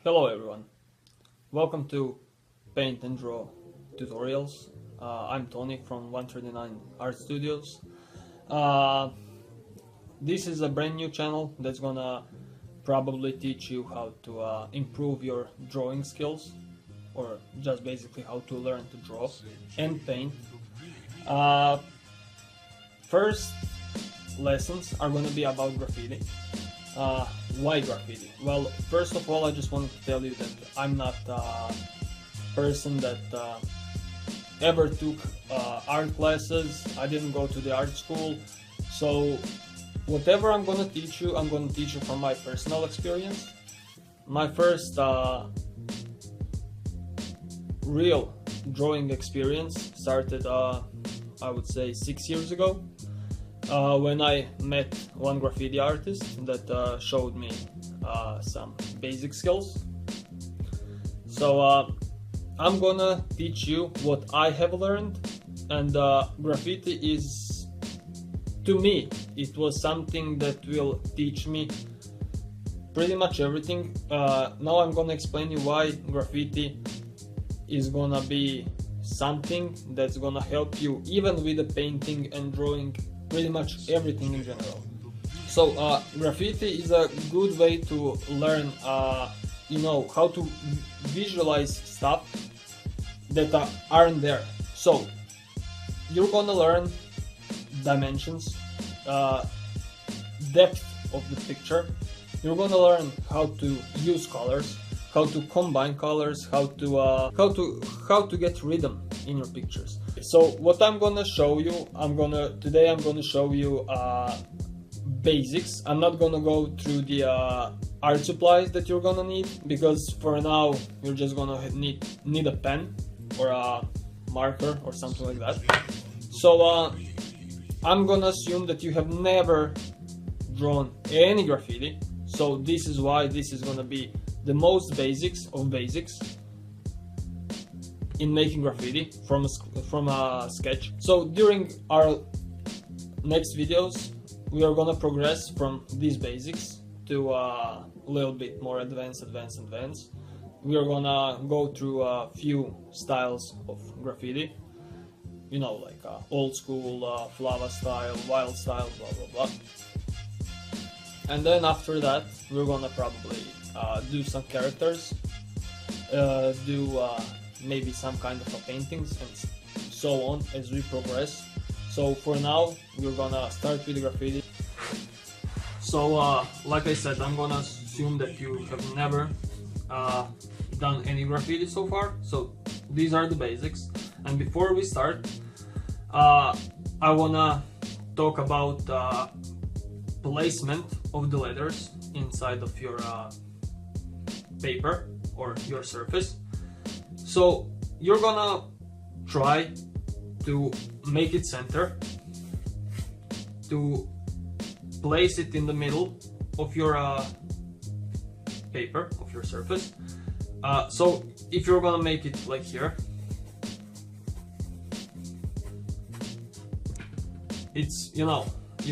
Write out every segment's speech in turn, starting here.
Hello everyone, welcome to Paint and Draw Tutorials. I'm Tony from 139 Art Studios. This is a brand new channel that's gonna probably teach you how to improve your drawing skills, or just basically how to learn to draw and paint. First lessons are gonna be about graffiti. Why graffiti? Well, first of all, I just wanted to tell you that I'm not a person that ever took art classes. I didn't go to the art school, so whatever I'm gonna teach you, I'm gonna teach you from my personal experience. My first real drawing experience started, I would say, 6 years ago. When I met one graffiti artist that showed me some basic skills. So I'm gonna teach you what I have learned, and graffiti is, to me, it was something that will teach me pretty much everything. Now I'm gonna explain you why graffiti is gonna be something that's gonna help you even with the painting and drawing, pretty much everything in general. So graffiti is a good way to learn, how to visualize stuff that aren't there. So you're gonna learn dimensions, depth of the picture. You're gonna learn how to use colors, how to combine colors, how to get rhythm in your pictures. So what I'm gonna show you, today I'm gonna show you basics. I'm not gonna go through the art supplies that you're gonna need, because for now you're just gonna need a pen or a marker or something like that. So I'm gonna assume that you have never drawn any graffiti, so this is why this is gonna be the most basics of basics in making graffiti from a sketch. So during our next videos we are gonna progress from these basics to a little bit more advanced. We are gonna go through a few styles of graffiti, like old school, flava style, wild style, blah blah blah. And then after that we're gonna probably do some characters, maybe some kind of paintings, and so on as we progress. So for now we're gonna start with graffiti. So like I said, I'm gonna assume that you have never done any graffiti so far. So these are the basics, and before we start, I wanna talk about placement of the letters inside of your paper or your surface. So you're gonna try to make it center, to place it in the middle of your paper, of your surface. So if you're gonna make it like here, it's, you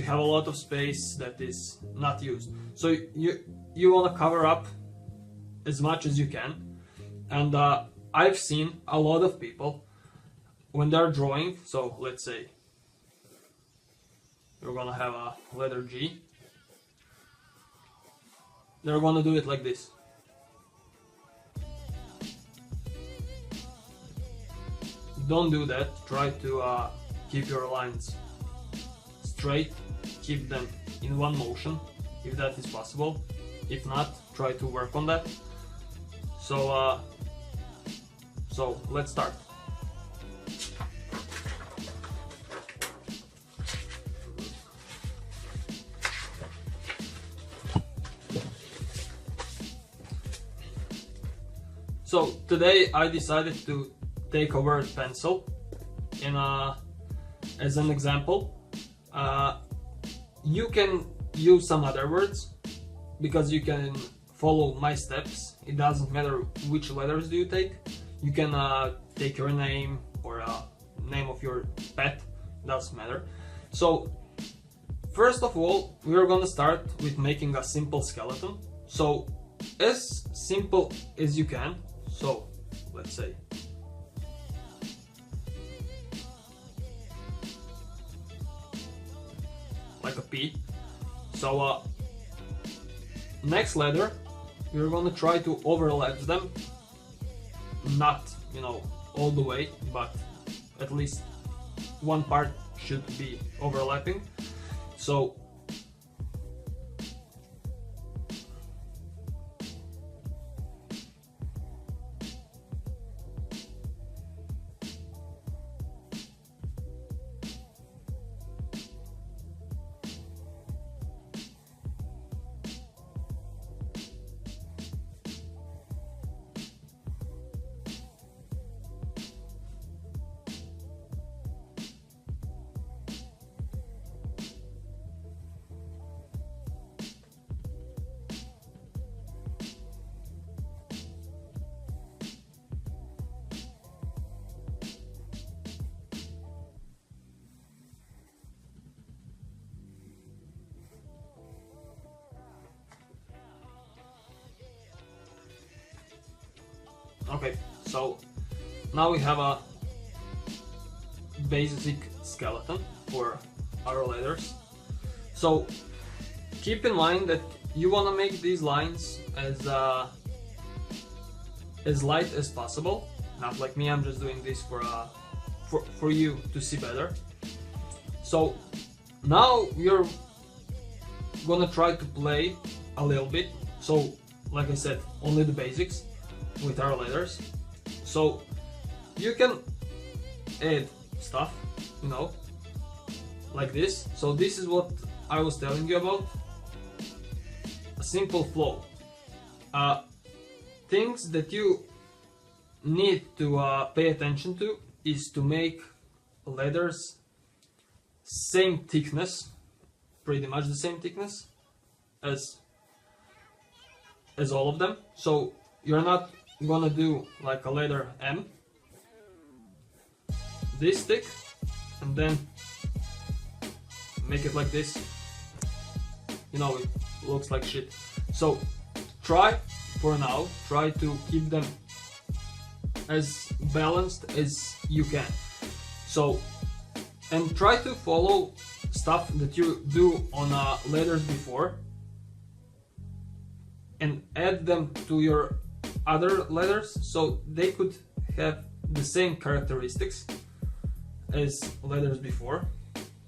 have a lot of space that is not used. So you want to cover up as much as you can. And I've seen a lot of people when they're drawing, so let's say you're gonna have a letter G, they're gonna do it like this. Don't do that. Try to keep your lines straight, keep them in one motion if that is possible. If not, try to work on that. So let's start. So today I decided to take a word pencil as an example. You can use some other words, because you can follow my steps. It doesn't matter which letters do you take. You can take your name or name of your pet, doesn't matter. So first of all, we are gonna start with making a simple skeleton. So as simple as you can. So let's say like a P. So next letter, you're gonna try to overlap them, not, you know, all the way, but at least one part should be overlapping. So okay, so now we have a basic skeleton for our letters. So keep in mind that you want to make these lines as light as possible. Not like me, I'm just doing this for you to see better. So now you're gonna try to play a little bit. So like I said, only the basics with our letters. So you can add stuff, you know, like this. So this is what I was telling you about, a simple flow. Things that you need to pay attention to is to make letters same thickness, pretty much the same thickness as all of them. So you're not gonna do like a letter M this thick and then make it like this, you know, it looks like shit. So try to keep them as balanced as you can. So, and try to follow stuff that you do on letters before and add them to your other letters so they could have the same characteristics as letters before.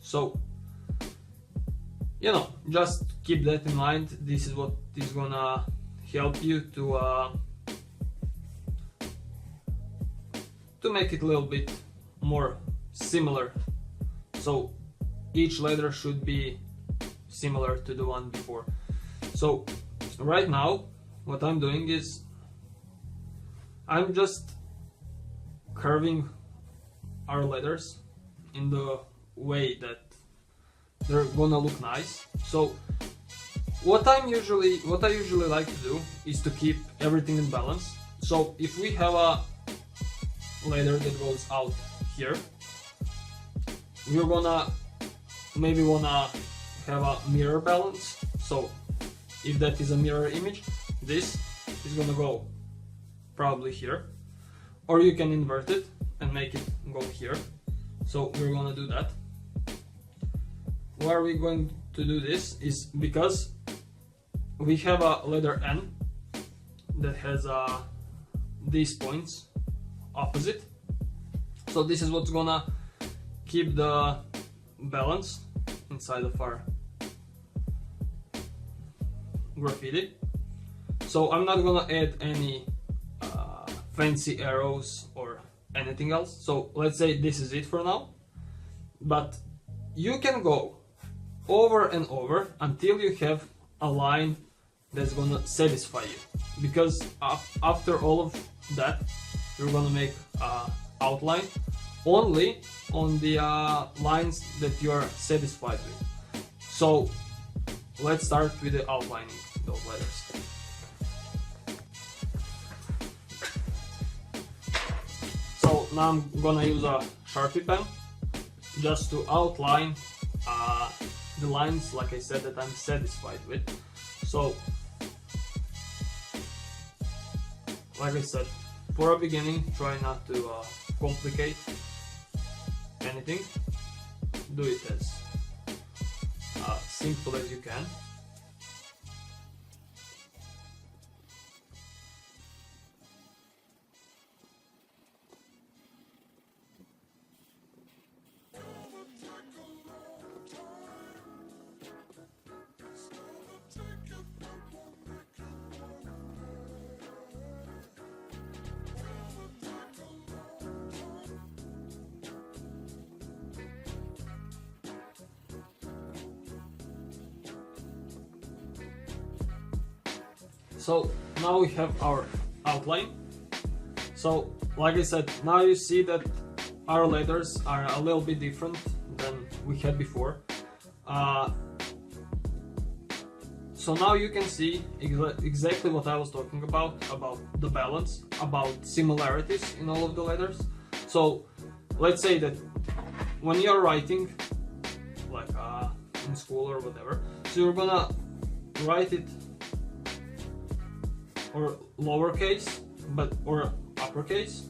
So, you know, just keep that in mind. This is what is gonna help you to make it a little bit more similar. So each letter should be similar to the one before. So right now what I'm doing is I'm just curving our letters in the way that they're gonna look nice. So what I usually like to do is to keep everything in balance. So if we have a letter that goes out here, we're gonna maybe wanna have a mirror balance. So if that is a mirror image, this is gonna go probably here, or you can invert it and make it go here. So we're gonna do that. Why are we going to do this is because we have a letter N that has these points opposite. So this is what's gonna keep the balance inside of our graffiti. So I'm not gonna add any fancy arrows or anything else. So let's say this is it for now, but you can go over and over until you have a line that's gonna satisfy you, because after all of that you're gonna make outline only on the lines that you're satisfied with. So let's start with the outlining those letters. So now I'm gonna use a Sharpie pen just to outline the lines, like I said, that I'm satisfied with. So like I said, for a beginning, try not to complicate anything. Do it as simple as you can. So now we have our outline. So like I said, now you see that our letters are a little bit different than we had before. So now you can see exactly what I was talking about the balance, about similarities in all of the letters. So let's say that when you're writing, like in school or whatever, so you're gonna write it or lowercase, or uppercase,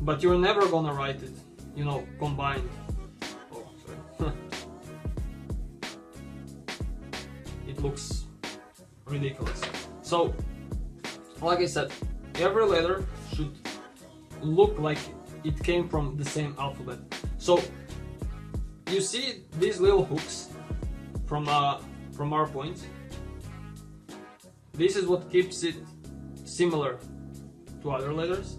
but you're never gonna write it, you know, combined. Oh, sorry. It looks ridiculous. So, like I said, every letter should look like it came from the same alphabet. So, you see these little hooks from our point. This is what keeps it similar to other letters,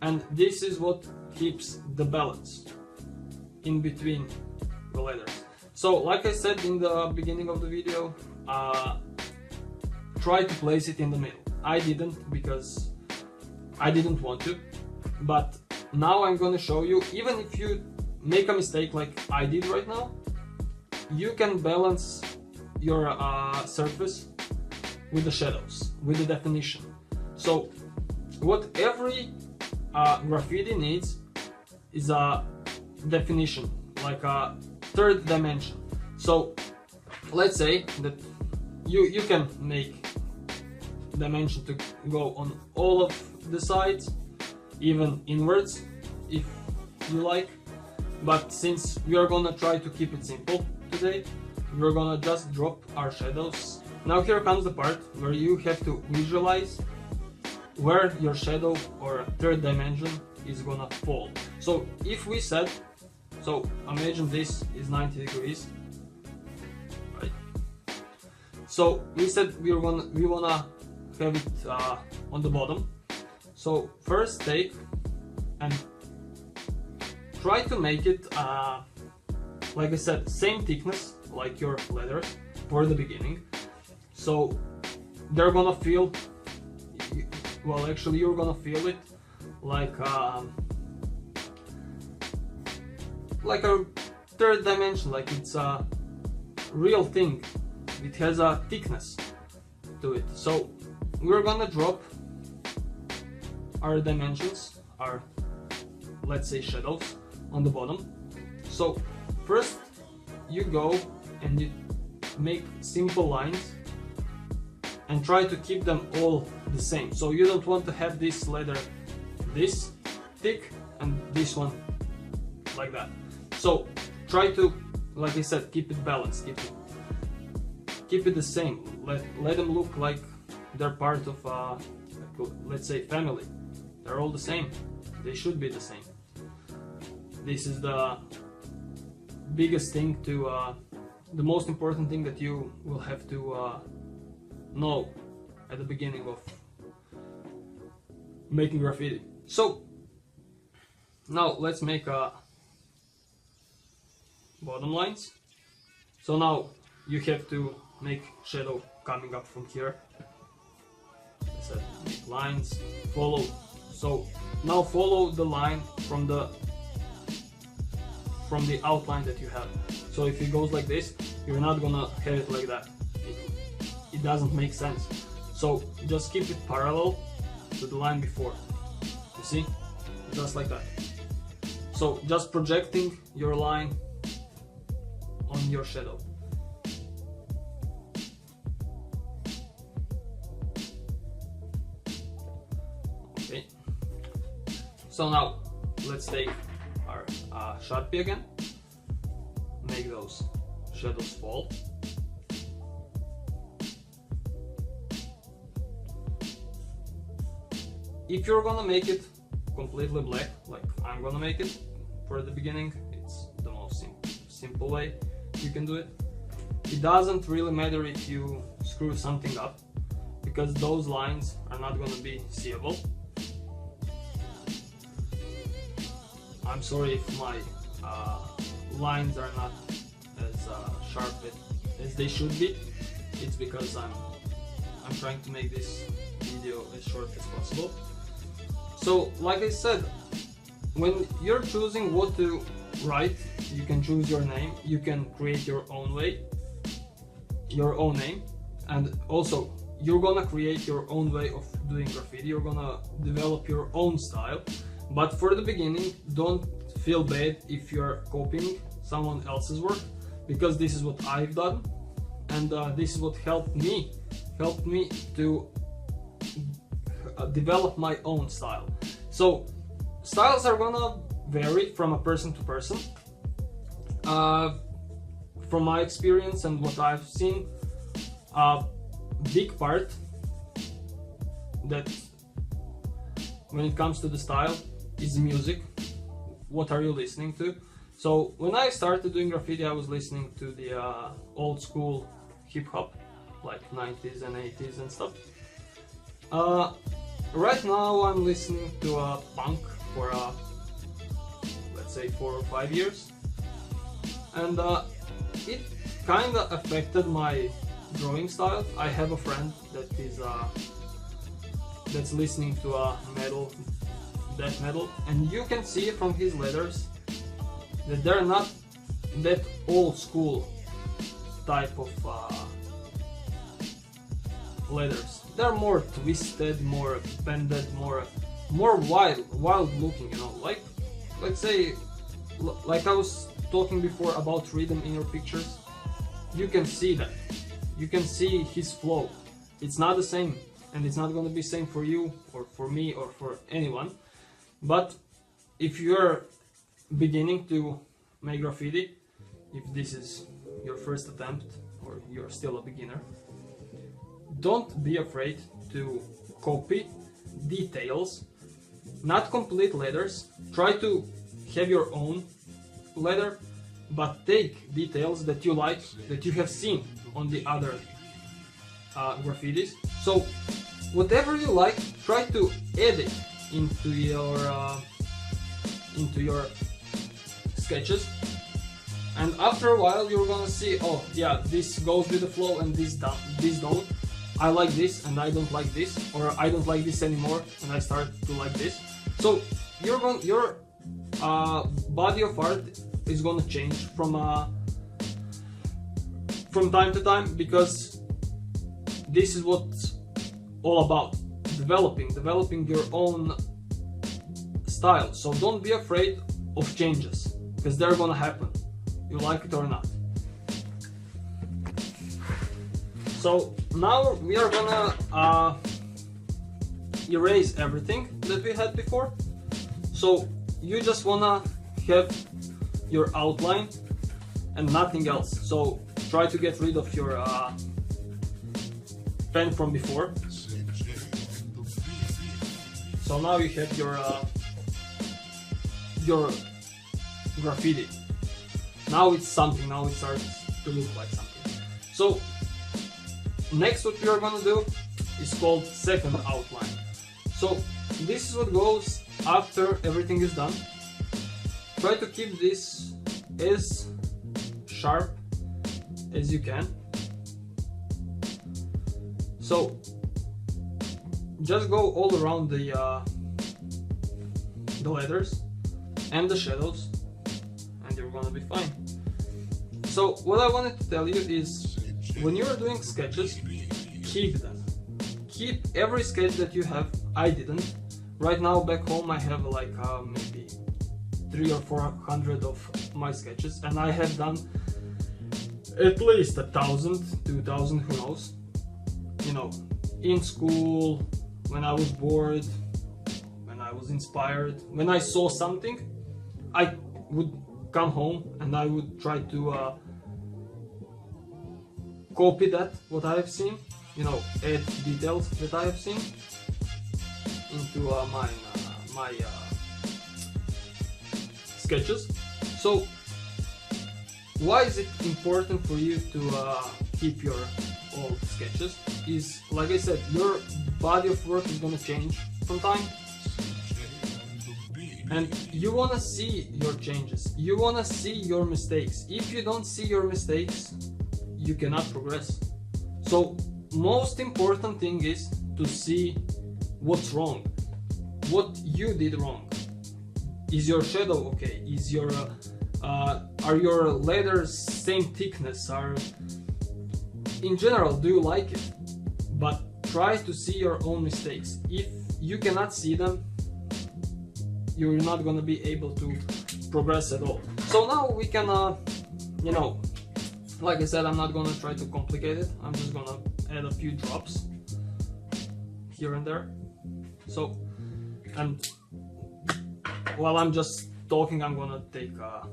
and this is what keeps the balance in between the letters. So like I said in the beginning of the video, try to place it in the middle. I didn't, because I didn't want to, but now I'm gonna show you, even if you make a mistake like I did right now, you can balance your surface with the shadows, with the definition. So what every graffiti needs is a definition, like a third dimension. So let's say that you can make dimension to go on all of the sides, even inwards if you like, but since we are gonna try to keep it simple today, we're gonna just drop our shadows. Now here comes the part where you have to visualize where your shadow or third dimension is gonna fall. So if we said, so imagine this is 90 degrees, right? So we said we wanna have it on the bottom. So first take and try to make it, like I said, same thickness like your letters for the beginning. So they're gonna feel, well, actually you're gonna feel it like a third dimension, like it's a real thing. It has a thickness to it. So we're gonna drop our dimensions, our, let's say, shadows on the bottom. So first you go and you make simple lines and try to keep them all the same. So you don't want to have this letter this thick and this one like that. So try to, like I said, keep it balanced, keep it the same. Let them look like they're part of let's say, family. They're all the same. They should be the same. This is the biggest thing to the most important thing that you will have to know at the beginning of making graffiti. So now let's make bottom lines. So now you have to make shadow coming up from here. Set lines, follow. So now follow the line from the outline that you have. So if it goes like this, you're not gonna have it like that. It doesn't make sense. So just keep it parallel to the line before. You see? Just like that. So just projecting your line on your shadow. So now let's take our Sharpie again, make those shadows fall. If you're gonna make it completely black, like I'm gonna make it for the beginning, it's the most simple way you can do it. It doesn't really matter if you screw something up, because those lines are not gonna be seeable. I'm sorry if my lines are not as sharp as they should be. It's because I'm trying to make this video as short as possible. So, like I said, when you're choosing what to write, you can choose your name, you can create your own way, your own name, and also you're gonna create your own way of doing graffiti, you're gonna develop your own style. But for the beginning, don't feel bad if you're copying someone else's work, because this is what I've done, and this is what helped me to develop my own style. So styles are gonna vary from a person to person. From my experience and what I've seen, a big part that when it comes to the style is music. What are you listening to? So when I started doing graffiti, I was listening to the old school hip hop, like 90s and 80s and stuff. Right now I'm listening to punk for let's say 4 or 5 years, and it kind of affected my drawing style. I have a friend that is that's listening to death metal, and you can see from his letters that they're not that old school type of letters. They're more twisted, more bended, more wild looking, you know, like, let's say, like I was talking before about rhythm in your pictures. You can see that, you can see his flow. It's not the same, and it's not going to be same for you or for me or for anyone. But if you're beginning to make graffiti, if this is your first attempt or you're still a beginner, don't be afraid to copy details, not complete letters. Try to have your own letter, but take details that you like, that you have seen on the other graffitis. So whatever you like, try to add it into your sketches, and after a while you're gonna see, oh yeah, this goes with the flow and this don't. I like this and I don't like this, or I don't like this anymore and I start to like this. So your body of art is gonna change from time to time, because this is what's all about, developing your own style. So don't be afraid of changes, because they're gonna happen, you like it or not. So now we are gonna erase everything that we had before. So you just wanna have your outline and nothing else. So try to get rid of your pen from before. So now you have your graffiti. Now it's something, now it starts to look like something. So next what we are gonna do is called second outline. So this is what goes after everything is done. Try to keep this as sharp as you can. So just go all around the letters and the shadows, and you're gonna be fine. So what I wanted to tell you is, when you're doing sketches, keep them. Keep every sketch that you have. I didn't. Right now back home I have like maybe 300 or 400 of my sketches, and I have done at least 1,000, 2,000, who knows. You know, in school, when I was bored, when I was inspired, when I saw something, I would come home and I would try to copy that, what I have seen, you know, add details that I have seen into my sketches. So why is it important for you to keep your old sketches? Is, like I said, your body of work is gonna change from time, and you wanna see your changes, you wanna see your mistakes. If you don't see your mistakes, you cannot progress. So most important thing is to see what's wrong, what you did wrong. Is your shadow okay? Is your are your letters same thickness? Are, in general, do you like it? But try to see your own mistakes. If you cannot see them, you're not gonna be able to progress at all. So now we can, you know, like I said, I'm not gonna try to complicate it. I'm just gonna add a few drops here and there. So, and while I'm just talking, I'm gonna take a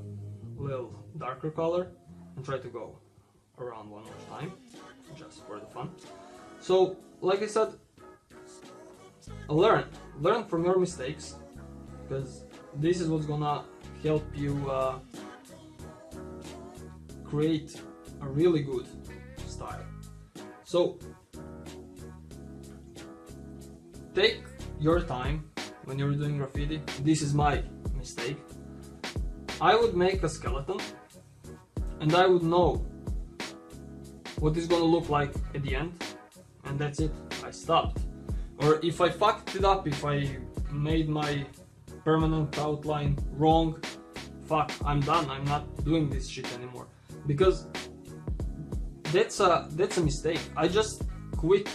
little darker color and try to go around one more time, just for the fun. So, like I said, learn from your mistakes, because this is what's gonna help you create a really good style. So take your time when you're doing graffiti. This is my mistake. I would make a skeleton and I would know what it's gonna look like at the end, and that's it, I stopped. Or if I fucked it up, if I made my permanent outline wrong, fuck, I'm done, I'm not doing this shit anymore. Because that's a mistake. I just quit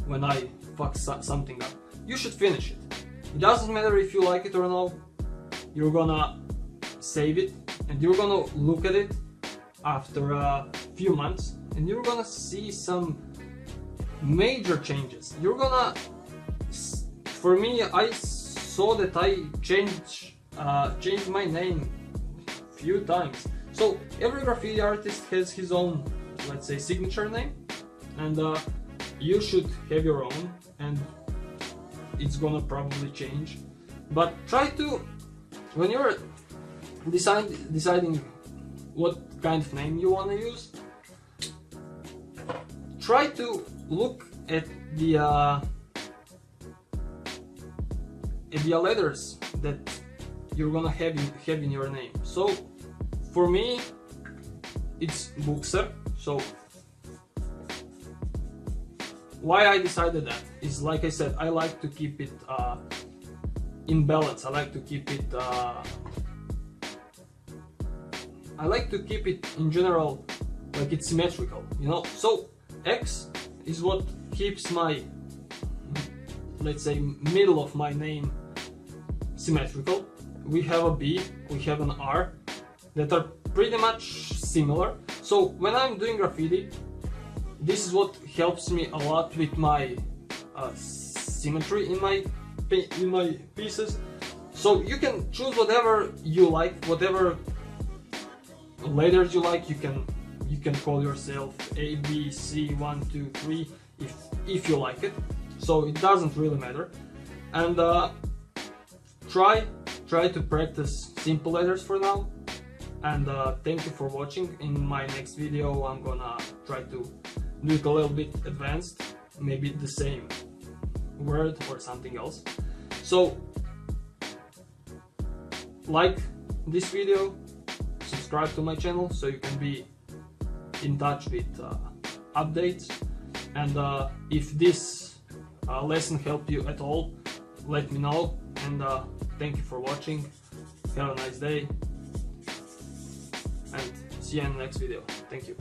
when I fuck something up. You should finish it. It doesn't matter if you like it or no. You're gonna save it and you're gonna look at it after a few months and you're gonna see some major changes. You're gonna, for me, I saw that I changed my name a few times. So every graffiti artist has his own, let's say, signature name, and you should have your own, and it's gonna probably change. But try to, when you're deciding what kind of name you want to use, try to look at the letters that you're gonna have in your name. So for me, it's Bookser. So why I decided that is, like I said, I like to keep it in balance. I like to keep it in general, like it's symmetrical, you know. So X is what keeps my, let's say, middle of my name symmetrical. We have a B, we have an R that are pretty much similar. So when I'm doing graffiti, this is what helps me a lot with my symmetry in my pieces. So you can choose whatever you like, whatever letters you like. You can call yourself A, B, C, 1, 2, 3 if you like it. So it doesn't really matter. And try to practice simple letters for now. And thank you for watching. In my next video I'm gonna try to do it a little bit advanced, maybe the same word or something else. So like this video, subscribe to my channel so you can be in touch with updates, and if this lesson helped you at all, let me know. And thank you for watching. Have a nice day and see you in the next video. Thank you.